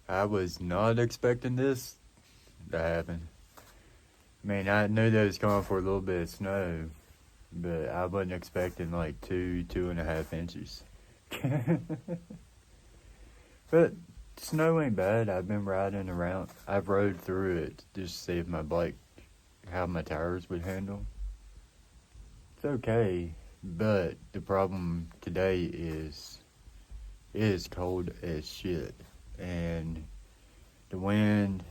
I was not expecting this to happen. I mean, I knew that it was coming for a little bit of snow, but I wasn't expecting like 2.5 inches. But snow ain't bad. I've been riding around. I've rode through it just to see if my bike, how my tires would handle. It's okay, but the problem today is it is cold as shit, and the wind,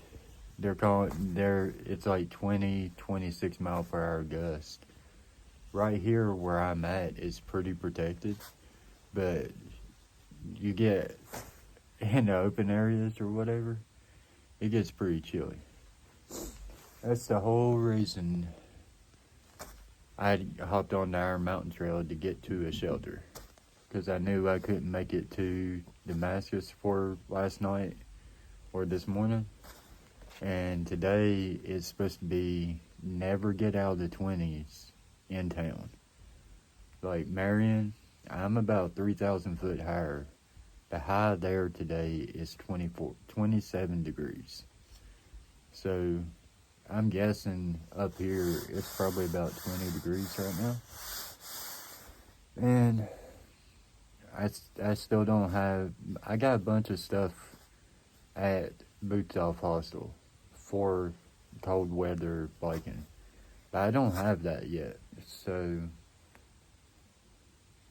it's like 26 mile per hour gust. Right here where I'm at is pretty protected, but you get in the open areas or whatever, it gets pretty chilly. That's the whole reason I hopped on the Iron Mountain Trail to get to a shelter, because I knew I couldn't make it to Damascus for last night or this morning. And today is supposed to be never get out of the 20s in town. Like Marion, I'm about 3,000 foot higher. The high there today is 27 degrees. So I'm guessing up here it's probably about 20 degrees right now. And I still don't have, I got a bunch of stuff at Boots Off Hostel for cold weather biking, but I don't have that yet. So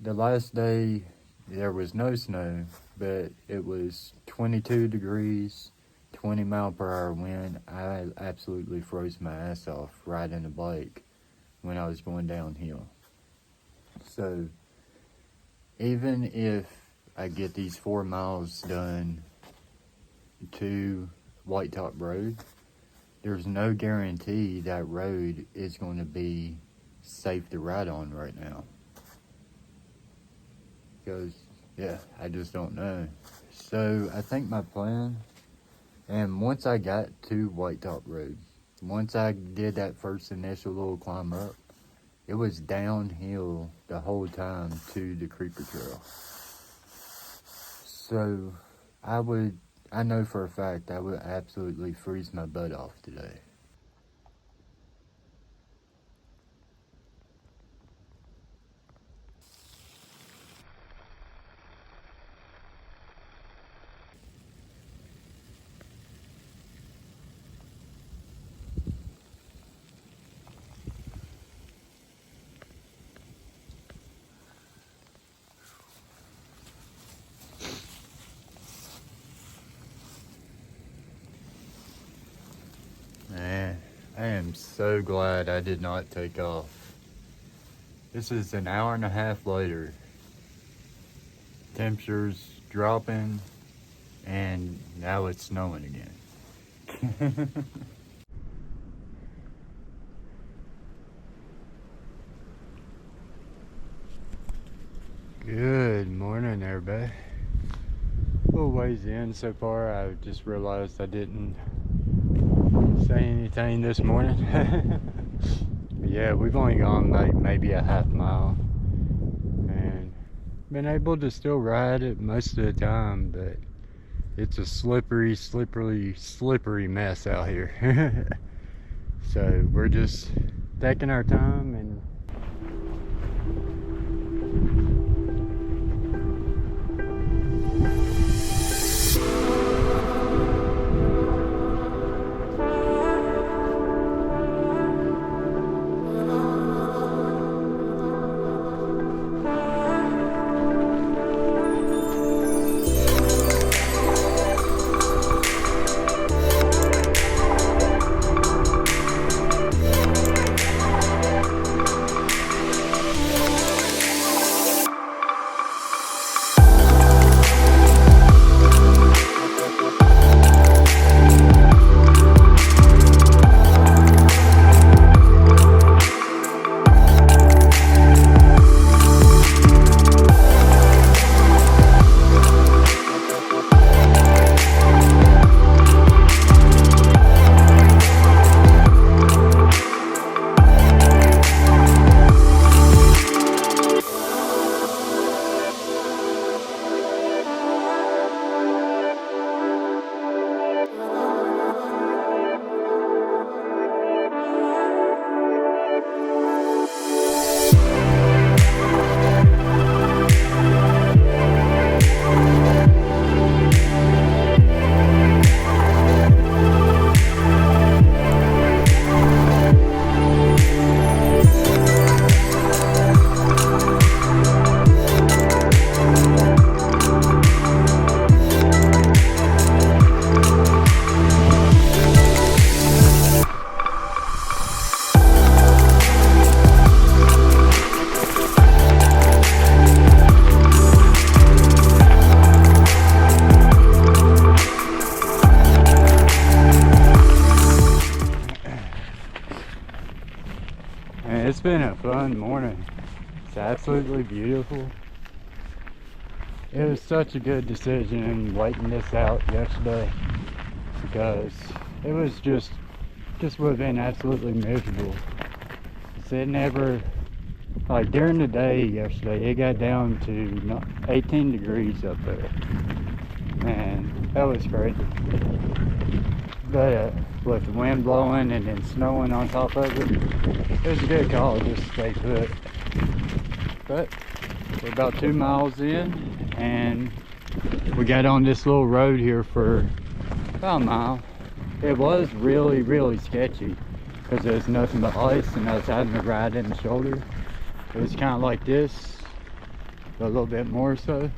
the last day there was no snow, but it was 22 degrees, 20 mile per hour wind. I absolutely froze my ass off riding a bike when I was going downhill. So even if I get these 4 miles done to White Top Road, there's no guarantee that road is going to be safe to ride on right now. Because, yeah, I just don't know. So I think my plan, and once I got to White Top Road, once I did that first initial little climb up, it was downhill the whole time to the Creeper Trail. So I know for a fact I would absolutely freeze my butt off today. Man, I am so glad I did not take off. This is an hour and a half later. Temperatures dropping, and now it's snowing again. Good morning, everybody. A little ways in so far. I just realized I didn't say anything this morning. Yeah, we've only gone like maybe a half mile and been able to still ride it most of the time, but it's a slippery mess out here. So we're just taking our time and in the morning. It's absolutely beautiful. It was such a good decision waiting this out yesterday, because it was just would have been absolutely miserable. It never, like during the day yesterday, it got down to 18 degrees up there. Man, that was crazy. But with the wind blowing and then snowing on top of it was a good call just to stay put. But we're about 2 miles in, and we got on this little road here for about a mile. It was really sketchy because there's nothing but ice, and I was having to ride in the shoulder. It was kind of like this, but a little bit more so.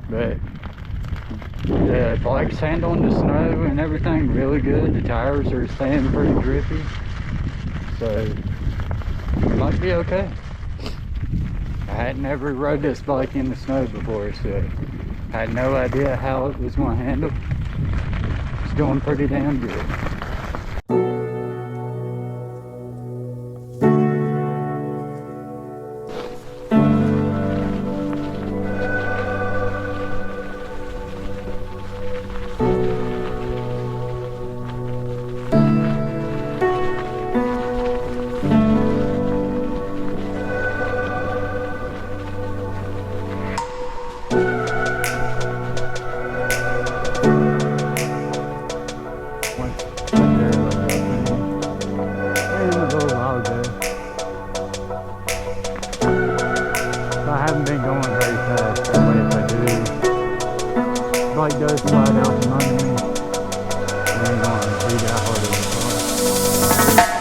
But the bike's handling the snow and everything really good. The tires are staying pretty grippy, so it might be okay. I had never rode this bike in the snow before, so I had no idea how it was going to handle. It's doing pretty damn good. I haven't been going very fast, that way if I do, the bike does slide out from under me, I ain't going to be that hard of a car.